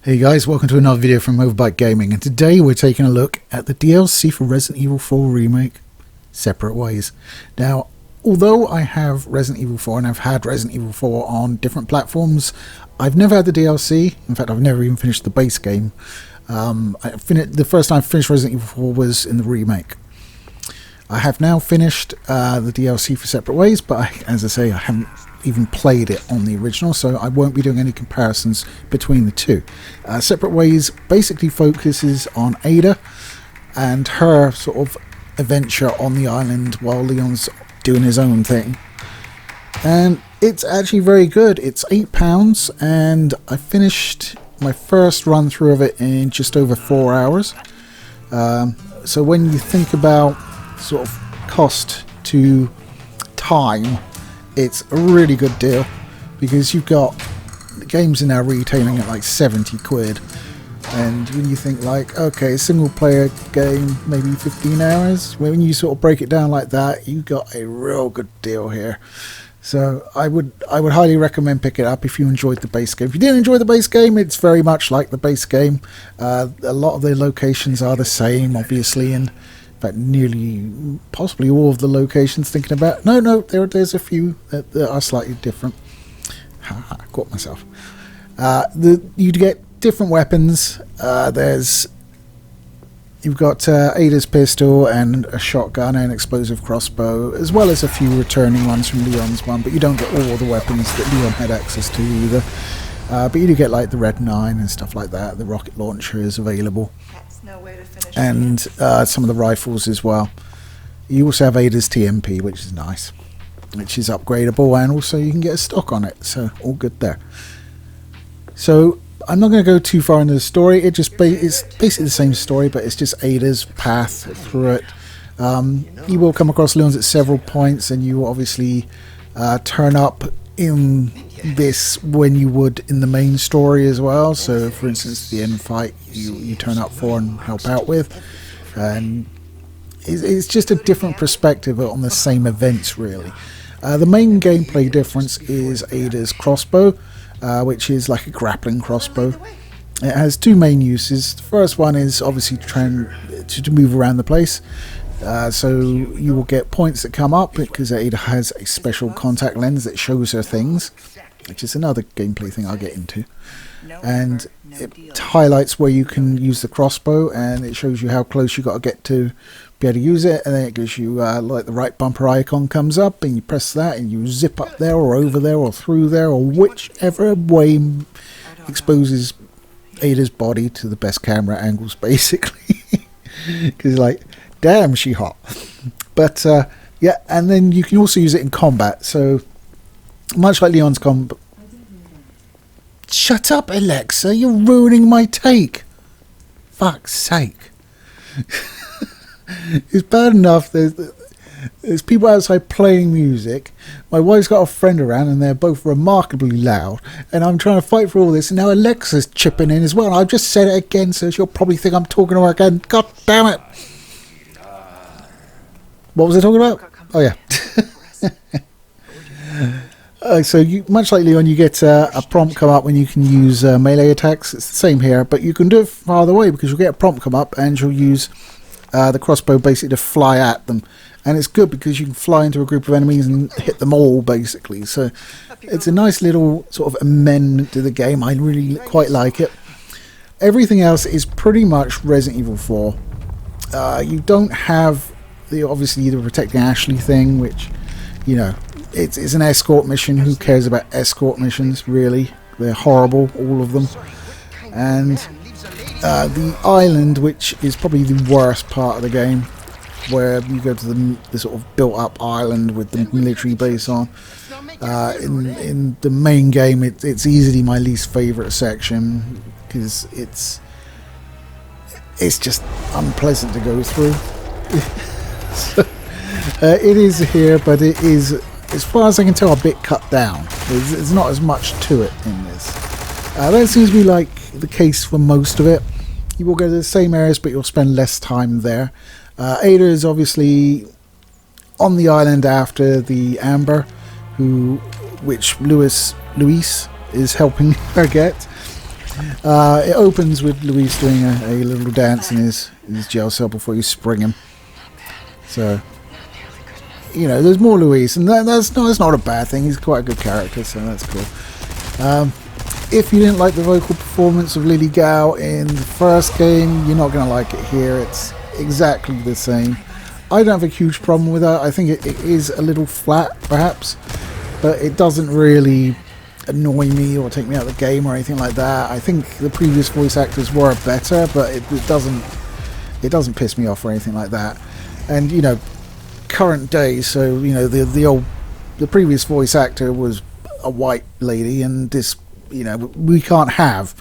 Hey guys, welcome to another video from Motorbike Gaming, and today we're taking a look at the DLC for Resident Evil 4 Remake, Separate Ways. Now, although I have Resident Evil 4 and I've had Resident Evil 4 on different platforms, I've never had the DLC. In fact, I've never even finished the base game. The first time I finished Resident Evil 4 was in the remake. I have now finished the DLC for Separate Ways, but as I say, I haven't even played it on the original, so I won't be doing any comparisons between the two. Separate Ways basically focuses on Ada and her sort of adventure on the island while Leon's doing his own thing. And it's actually very good. It's £8 and I finished my first run through of it in just over 4 hours. So when you think about sort of cost to time, it's a really good deal, because you've got the games are now retailing at like 70 quid, and when you think like, okay, a single player game maybe 15 hours, when you sort of break it down like that, you got a real good deal here. So I would highly recommend picking it up if you enjoyed the base game. If you didn't enjoy the base game, it's very much like the base game. A lot of the locations are the same, obviously, and nearly, possibly all of the locations thinking about. No, there's a few that are slightly different. I caught myself. You get different weapons. You've got Ada's pistol and a shotgun and explosive crossbow, as well as a few returning ones from Leon's one, but you don't get all the weapons that Leon had access to either. But you do get like the Red 9 and stuff like that. The rocket launcher is available. And some of the rifles as well. You also have Ada's TMP, which is nice, which is upgradable, and also you can get a stock on it, so all good there. So I'm not going to go too far into the story. It's basically the same story, but it's just Ada's path through it. You will come across Leon's at several points, and you will obviously turn up in this when you would in the main story as well. So for instance, the end fight you turn up for and help out with, and it's just a different perspective on the same events really. The main gameplay difference is Ada's crossbow, which is like a grappling crossbow. It has two main uses. The first one is obviously to move around the place. So you will get points that come up because Ada has a special contact lens that shows her things, which is another gameplay thing I'll get into. And it highlights where you can use the crossbow, and it shows you how close you got to get to be able to use it. And then it gives you like the right bumper icon comes up, and you press that and you zip up there or over there or through there, or whichever way exposes Ada's body to the best camera angles basically. Because like, damn, she hot. But yeah, and then you can also use it in combat. So much like Leon's combat. Shut up, Alexa! You're ruining my take. Fuck's sake! It's bad enough. There's people outside playing music. My wife's got a friend around, and they're both remarkably loud. And I'm trying to fight for all this, and now Alexa's chipping in as well. And I've just said it again, so she'll probably think I'm talking to her again. God damn it! What was I talking about? Oh yeah. So much like Leon, you get a prompt come up when you can use melee attacks. It's the same here, but you can do it farther away because you'll get a prompt come up and you'll use the crossbow basically to fly at them. And it's good because you can fly into a group of enemies and hit them all basically. So it's a nice little sort of amendment to the game. I really quite like it. Everything else is pretty much Resident Evil 4. You don't have obviously the protecting Ashley thing, which, you know, it's an escort mission. Who cares about escort missions really? They're horrible, all of them. And the island, which is probably the worst part of the game, where you go to the sort of built up island with the military base on. In the main game, it's easily my least favourite section because it's just unpleasant to go through. So, it is here, but it is, as far as I can tell, a bit cut down. There's not as much to it in this. That seems to be like the case for most of it. You will go to the same areas, but you'll spend less time there. Ada is obviously on the island after the Amber, which Luis is helping her get. It opens with Luis doing a little dance in his jail cell before you spring him. So, you know, there's more Luis, and that's not a bad thing. He's quite a good character, so that's cool. If you didn't like the vocal performance of Lily Gao in the first game, you're not going to like it here. It's exactly the same. I don't have a huge problem with that. I think it is a little flat, perhaps, but it doesn't really annoy me or take me out of the game or anything like that. I think the previous voice actors were better, but it doesn't piss me off or anything like that. And, you know, current day, so, you know, the previous voice actor was a white lady, and this, you know, we can't have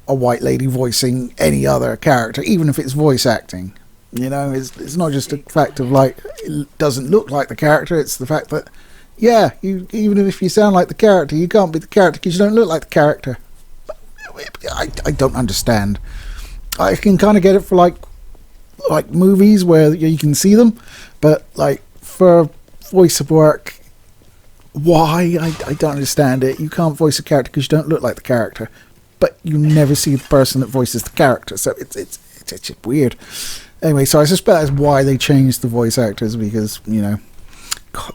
a white lady voicing any other character, even if it's voice acting. You know, it's not just a fact of, like, it doesn't look like the character, it's the fact that, yeah, even if you sound like the character, you can't be the character because you don't look like the character. I don't understand. I can kind of get it for, like movies where you can see them, but, like, for voice work, why? I don't understand it. You can't voice a character because you don't look like the character, but you never see the person that voices the character, so it's just weird. Anyway, so I suspect that's why they changed the voice actors, because, you know,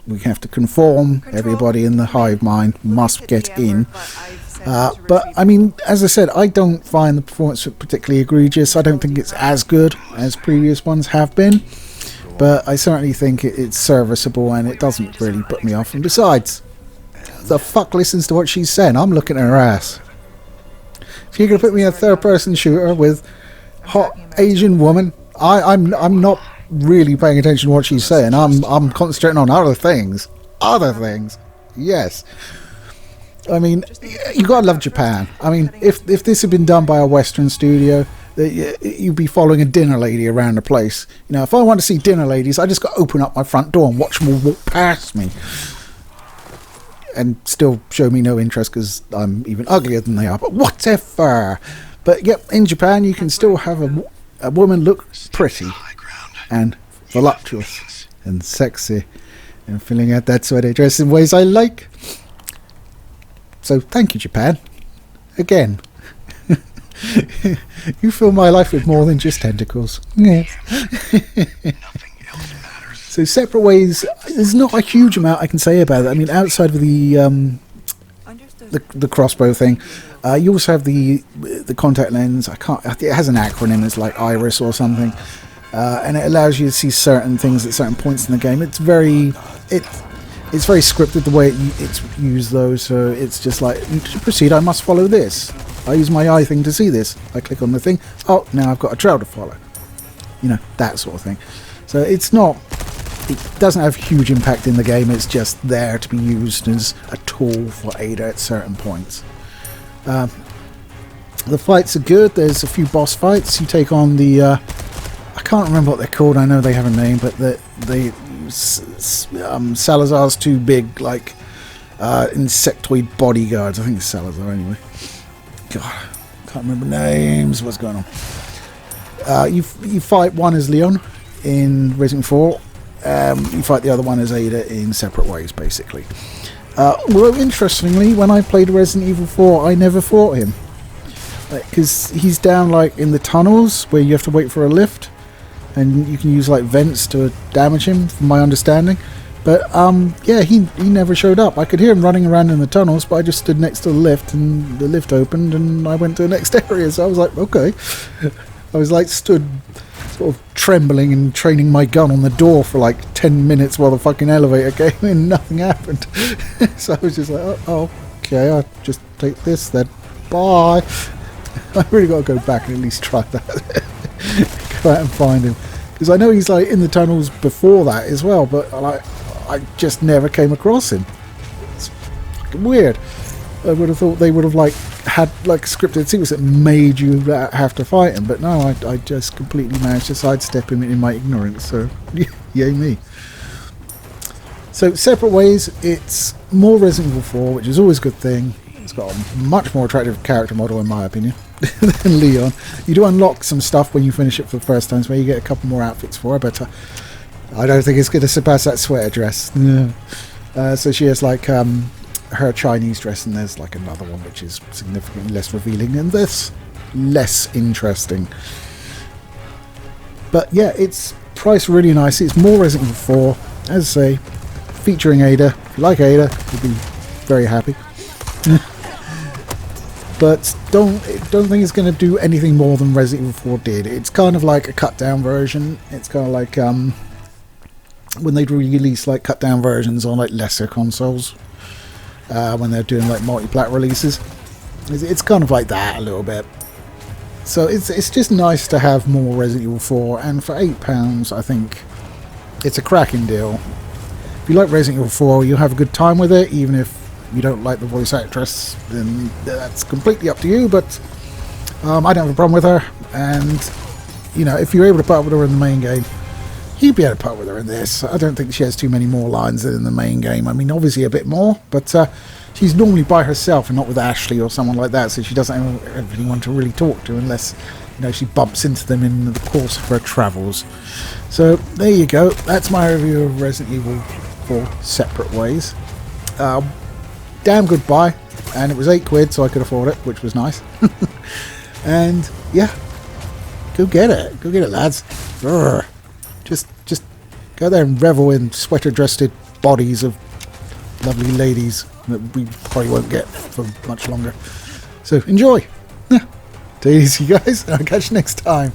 we have to conform. Everybody in the hive mind must get in. But, I mean, as I said, I don't find the performance particularly egregious. I don't think it's as good as previous ones have been. But I certainly think it's serviceable, and it doesn't really put me off. And besides, the fuck listens to what she's saying? I'm looking at her ass. If you're going to put me in a third-person shooter with hot Asian woman, I'm not really paying attention to what she's saying. I'm concentrating on other things. Other things. Yes. I mean, you gotta love Japan. I mean, if this had been done by a Western studio, you'd be following a dinner lady around the place. You know, if I want to see dinner ladies, I just got to open up my front door and watch them all walk past me. And still show me no interest because I'm even uglier than they are. But whatever. But yep, in Japan, you can still have a woman look pretty and voluptuous and sexy and filling out that sweater dress in ways I like. So thank you, Japan. Again. You fill my life with more than just tentacles. Yes. So separate ways, there's not a huge amount I can say about it. I mean, outside of the crossbow thing, you also have the contact lens. It has an acronym. It's like Iris or something, and it allows you to see certain things at certain points in the game. It's very scripted the way it's used, though. So it's just like, to proceed, I must follow this. I use my eye thing to see this. I click on the thing. Oh, now I've got a trail to follow. You know, that sort of thing. So it's not. It doesn't have huge impact in the game. It's just there to be used as a tool for Ada at certain points. The fights are good. There's a few boss fights. You take on the. I can't remember what they're called. I know they have a name, but Salazar's two big, like, insectoid bodyguards. I think it's Salazar anyway. God, can't remember names. What's going on? You fight one as Leon in Resident Evil 4. You fight the other one as Ada in separate ways, basically. Although, interestingly, when I played Resident Evil 4, I never fought him. Because he's down, like, in the tunnels where you have to wait for a lift. And you can use, like, vents to damage him, from my understanding. But, yeah, he never showed up. I could hear him running around in the tunnels, but I just stood next to the lift, and the lift opened, and I went to the next area. So I was like, okay. I was, like, stood sort of trembling and training my gun on the door for, like, 10 minutes while the fucking elevator came in, and nothing happened. So I was just like, oh, okay, I'll just take this then. Bye. I really got to go back and at least try that. Go out and find him. Because I know he's, like, in the tunnels before that as well, but, like, I just never came across him. It's fucking weird. I would have thought they would have, like, had, like, scripted sequence that made you have to fight him, but no, I just completely managed to sidestep him in my ignorance, so yay me. So, separate ways, it's more Resident Evil 4, which is always a good thing. It's got a much more attractive character model, in my opinion, than Leon. You do unlock some stuff when you finish it for the first time, so you get a couple more outfits for her, but I don't think it's going to surpass that sweater dress. Yeah. So she has, like, her Chinese dress, and there's like another one which is significantly less revealing and this less interesting. But yeah, it's priced really nice. It's more Resident Evil 4, as I say, featuring Ada. If you like Ada, you'll be very happy. But don't think it's going to do anything more than Resident Evil 4 did. It's kind of like a cut down version. It's kind of like when they release like cut down versions on like lesser consoles, when they're doing like multi-plat releases. It's kind of like that a little bit. So it's just nice to have more Resident Evil 4, and for £8 I think it's a cracking deal. If you like Resident Evil 4, you'll have a good time with it, even if you don't like the voice actress, then that's completely up to you, but I don't have a problem with her, and you know, if you're able to put up with her in the main game, you'd be able to put up with her in this. I don't think she has too many more lines than in the main game. I mean, obviously a bit more, but she's normally by herself and not with Ashley or someone like that, so she doesn't have anyone to really talk to unless, you know, she bumps into them in the course of her travels. So there you go, that's my review of Resident Evil 4 Separate Ways. Damn good buy, and it was £8, so I could afford it, which was nice. And yeah, go get it, lads. Urgh. Just go there and revel in sweater-dressed bodies of lovely ladies that we probably won't get for much longer. So enjoy. Take it easy, guys. I'll catch you next time.